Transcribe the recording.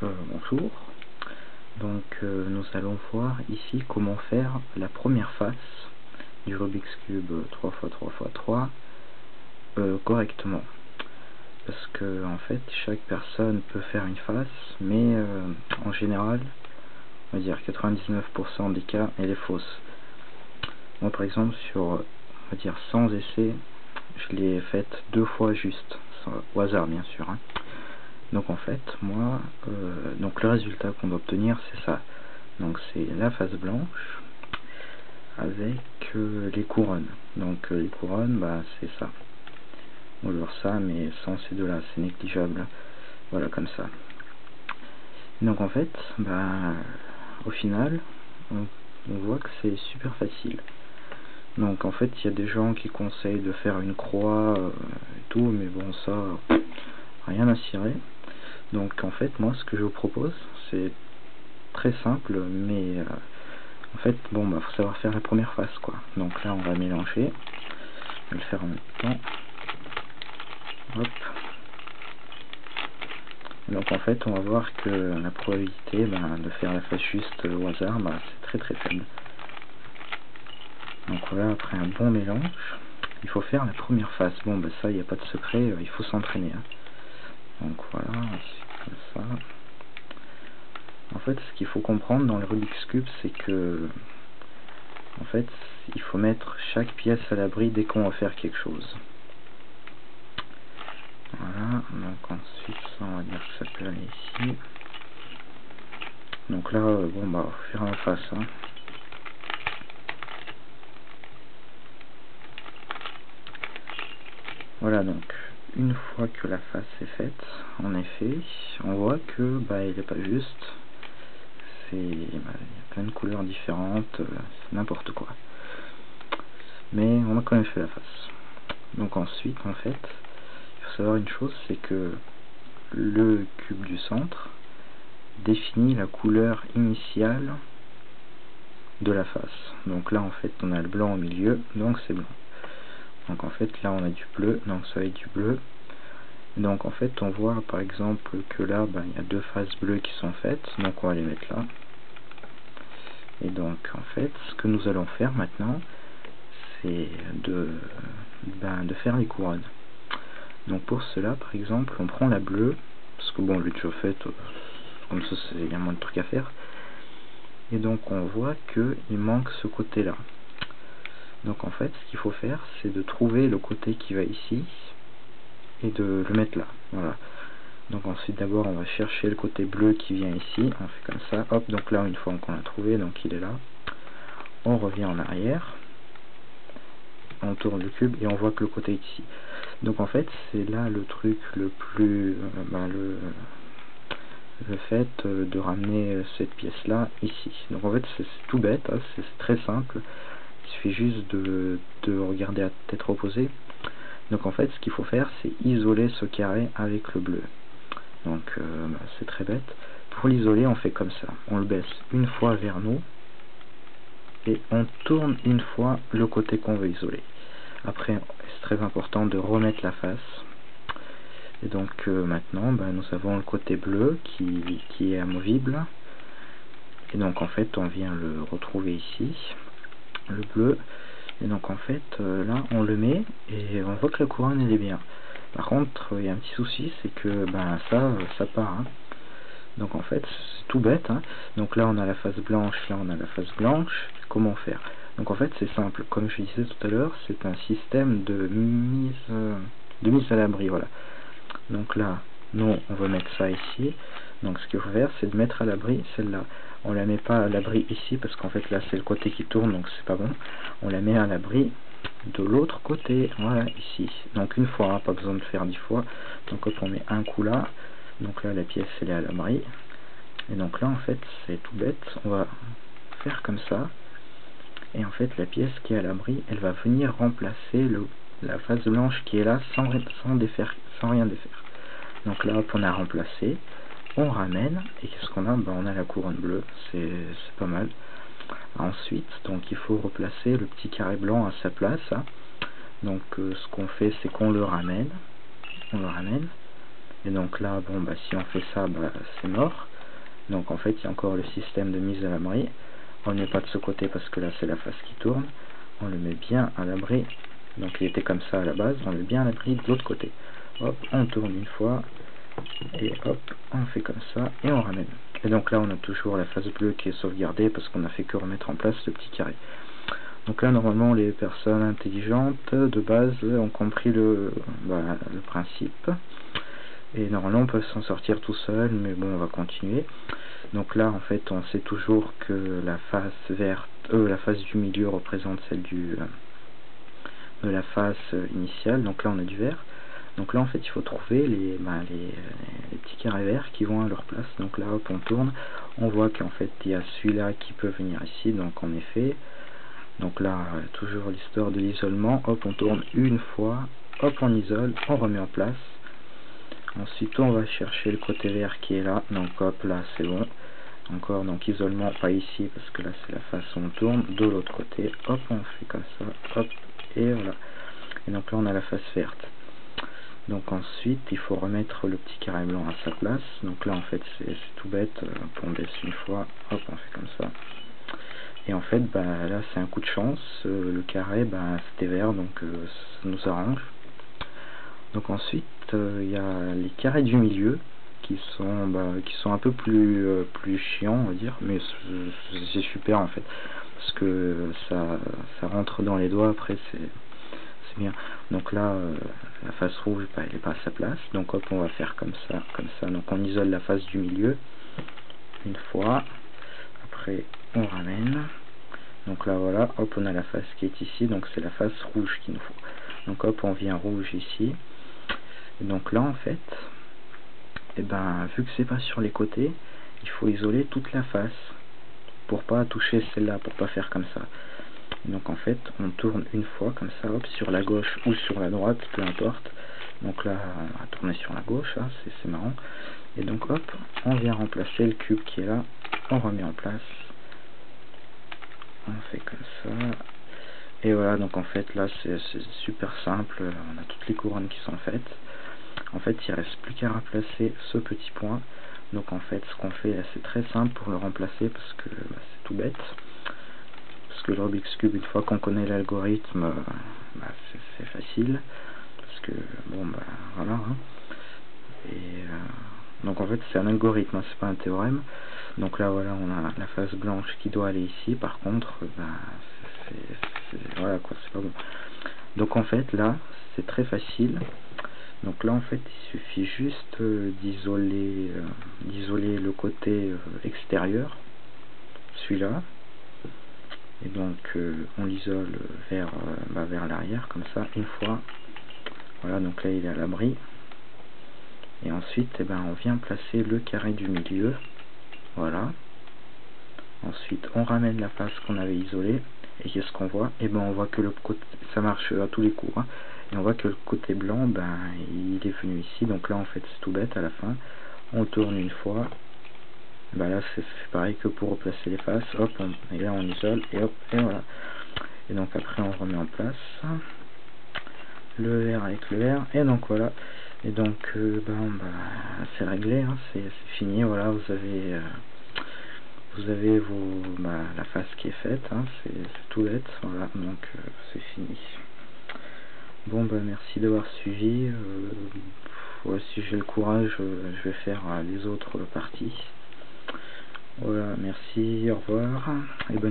Bonjour. Donc nous allons voir ici comment faire la première face du Rubik's Cube 3x3x3 correctement. Parce que en fait chaque personne peut faire une face, mais en général, on va dire 99% des cas, elle est fausse. Moi par exemple sur, on va dire 100 essais, je l'ai faite 2 fois juste, au hasard bien sûr, hein. Donc en fait, moi, donc le résultat qu'on doit obtenir, c'est ça. Donc c'est la face blanche avec les couronnes. Donc les couronnes, bah c'est ça. Ou alors ça, mais sans ces deux-là, c'est négligeable. Voilà, comme ça. Donc en fait, bah au final, on voit que c'est super facile. Donc en fait, il y a des gens qui conseillent de faire une croix et tout, mais bon, ça, rien à cirer. Donc en fait, moi, ce que je vous propose, c'est très simple, mais en fait, bon, bah, faut savoir faire la première face, quoi. Donc là, on va mélanger. Je vais le faire en même temps. Hop. Donc en fait, on va voir que la probabilité de faire la face juste au hasard, c'est très faible. Donc voilà, après un bon mélange, il faut faire la première face. Bon, bah ça, il n'y a pas de secret, il faut s'entraîner, hein. Donc voilà, comme ça. En fait, ce qu'il faut comprendre dans le Rubik's Cube, c'est que en fait, il faut mettre chaque pièce à l'abri dès qu'on va faire quelque chose. Voilà, donc ensuite, ça, on va dire que ça peut aller ici. Donc là, bon, bah, faut faire en face, hein. Voilà, donc, une fois que la face est faite, en effet, on voit que, bah, il n'est pas juste. Il y a plein de couleurs différentes, c'est n'importe quoi. Mais on a quand même fait la face. Donc ensuite, en fait, il faut savoir une chose, c'est que le cube du centre définit la couleur initiale de la face. Donc là, en fait, on a le blanc au milieu, donc c'est blanc. Donc en fait, là, on a du bleu, donc ça va être du bleu. Donc en fait, on voit par exemple que là, il y a deux faces bleues qui sont faites, donc on va les mettre là. Et donc en fait, ce que nous allons faire maintenant, c'est de faire les couronnes. Donc pour cela, par exemple, on prend la bleue, parce que bon, je l'ai déjà faite, comme ça, il y a moins de trucs à faire. Et donc on voit qu'il manque ce côté-là. Donc en fait, ce qu'il faut faire, c'est de trouver le côté qui va ici, et de le mettre là. Voilà. Donc ensuite, d'abord, on va chercher le côté bleu qui vient ici. On fait comme ça. Hop, donc là, une fois qu'on l'a trouvé, donc il est là. On revient en arrière. On tourne le cube et on voit que le côté est ici. Donc en fait, c'est là le truc le plus... le fait de ramener cette pièce-là ici. Donc en fait, c'est tout bête, hein, c'est très simple. Il suffit juste de regarder à tête reposée. Donc en fait, ce qu'il faut faire, c'est isoler ce carré avec le bleu. Donc c'est très bête. Pour l'isoler, on fait comme ça. On le baisse une fois vers nous et on tourne une fois le côté qu'on veut isoler. Après, c'est très important de remettre la face. Et donc maintenant, nous avons le côté bleu qui est amovible. Et donc en fait, on vient le retrouver ici, le bleu. Et donc en fait, là, on le met et on voit que la couronne, elle est bien. Par contre, il y a un petit souci, c'est que ça part, hein. Donc en fait, c'est tout bête, hein. Donc là, on a la face blanche, là, on a la face blanche. Comment faire? Donc en fait, c'est simple. Comme je disais tout à l'heure, c'est un système de mise à l'abri, voilà. Donc là, nous, on va mettre ça ici. Donc ce qu'il faut faire, c'est de mettre à l'abri celle-là. On la met pas à l'abri ici, parce qu'en fait, là, c'est le côté qui tourne, donc c'est pas bon. On la met à l'abri de l'autre côté, voilà, ici. Donc une fois, hein, pas besoin de faire 10 fois. Donc hop, on met un coup là. Donc là, la pièce, elle est à l'abri. Et donc là, en fait, c'est tout bête. On va faire comme ça. Et en fait, la pièce qui est à l'abri, elle va venir remplacer la face blanche qui est là sans rien défaire. Donc là, hop, on a remplacé. On ramène. Et qu'est-ce qu'on a? On a la couronne bleue. C'est pas mal. Ensuite, donc il faut replacer le petit carré blanc à sa place, hein. Donc ce qu'on fait, c'est qu'on le ramène. On le ramène. Et donc là, bon, bah, si on fait ça, bah, c'est mort. Donc en fait, il y a encore le système de mise à l'abri. On ne met pas de ce côté parce que là, c'est la face qui tourne. On le met bien à l'abri. Donc il était comme ça à la base. On le met bien à l'abri de l'autre côté. Hop, on tourne une fois. Et hop, on fait comme ça. Et on ramène. Et donc là, on a toujours la face bleue qui est sauvegardée parce qu'on a fait que remettre en place le petit carré. Donc là, normalement, les personnes intelligentes de base ont compris le principe. Et normalement, on peut s'en sortir tout seul, mais bon, on va continuer. Donc là, en fait, on sait toujours que la face verte, la face du milieu représente celle de la face initiale. Donc là, on a du vert. Donc là, en fait, il faut trouver les petits carrés verts qui vont à leur place. Donc là, hop, on tourne. On voit qu'en fait, il y a celui-là qui peut venir ici. Donc en effet, donc là, toujours l'histoire de l'isolement. Hop, on tourne une fois. Hop, on isole. On remet en place. Ensuite, on va chercher le côté vert qui est là. Donc hop, là, c'est bon. Encore, donc isolement, pas ici, parce que là, c'est la face où on tourne. De l'autre côté, hop, on fait comme ça. Hop, et voilà. Et donc là, on a la face verte. Donc ensuite, il faut remettre le petit carré blanc à sa place. Donc là, en fait, c'est tout bête. On baisse une fois. Hop, on fait comme ça. Et en fait, bah, là, c'est un coup de chance. Le carré, bah, c'était vert, donc ça nous arrange. Donc ensuite, il y a les carrés du milieu qui sont un peu plus chiants, on va dire, mais c'est super en fait, parce que ça rentre dans les doigts. Après, c'est bien. Donc là, la face rouge, bah, elle est pas à sa place. Donc hop, on va faire comme ça, comme ça. Donc on isole la face du milieu une fois. Après, on ramène. Donc là, voilà, hop, on a la face qui est ici. Donc c'est la face rouge qu'il nous faut. Donc hop, on vient rouge ici. Et donc là, en fait, et ben, vu que c'est pas sur les côtés, il faut isoler toute la face pour pas toucher celle-là, pour pas faire comme ça. Et donc en fait, on tourne une fois comme ça, hop, sur la gauche ou sur la droite, peu importe. Donc là, on va tourner sur la gauche, hein, c'est marrant. Et donc hop, on vient remplacer le cube qui est là, on remet en place. On fait comme ça. Et voilà, donc en fait là c'est super simple, on a toutes les couronnes qui sont faites. En fait, il reste plus qu'à remplacer ce petit point. Donc en fait, ce qu'on fait là, c'est très simple pour le remplacer parce que c'est tout bête. Parce que le Rubik's Cube, une fois qu'on connaît l'algorithme, c'est facile. Parce que, bon, voilà. Hein. Et donc en fait, c'est un algorithme, hein, c'est pas un théorème. Donc là, voilà, on a la face blanche qui doit aller ici. Par contre, voilà quoi, c'est pas bon. Donc en fait, là, c'est très facile. Donc là en fait il suffit juste d'isoler le côté extérieur, celui-là, et donc on l'isole vers l'arrière comme ça une fois. Voilà, donc là il est à l'abri. Et ensuite on vient placer le carré du milieu. Voilà. Ensuite on ramène la face qu'on avait isolée. Et qu'est-ce qu'on voit? Et on voit que le côté, ça marche à tous les coups, hein. Et on voit que le côté blanc, il est venu ici. Donc là, en fait, c'est tout bête à la fin. On tourne une fois. Là, c'est pareil que pour replacer les faces. Hop, et là, on isole. Et hop, et voilà. Et donc après, on remet en place le vert avec le vert. Et donc voilà. Et donc, c'est réglé. Hein, c'est fini. Voilà, vous avez la face qui est faite, hein, c'est tout bête, voilà, donc c'est fini. Bon, merci d'avoir suivi. Si j'ai le courage, je vais faire les autres parties. Voilà, merci, au revoir, et bonne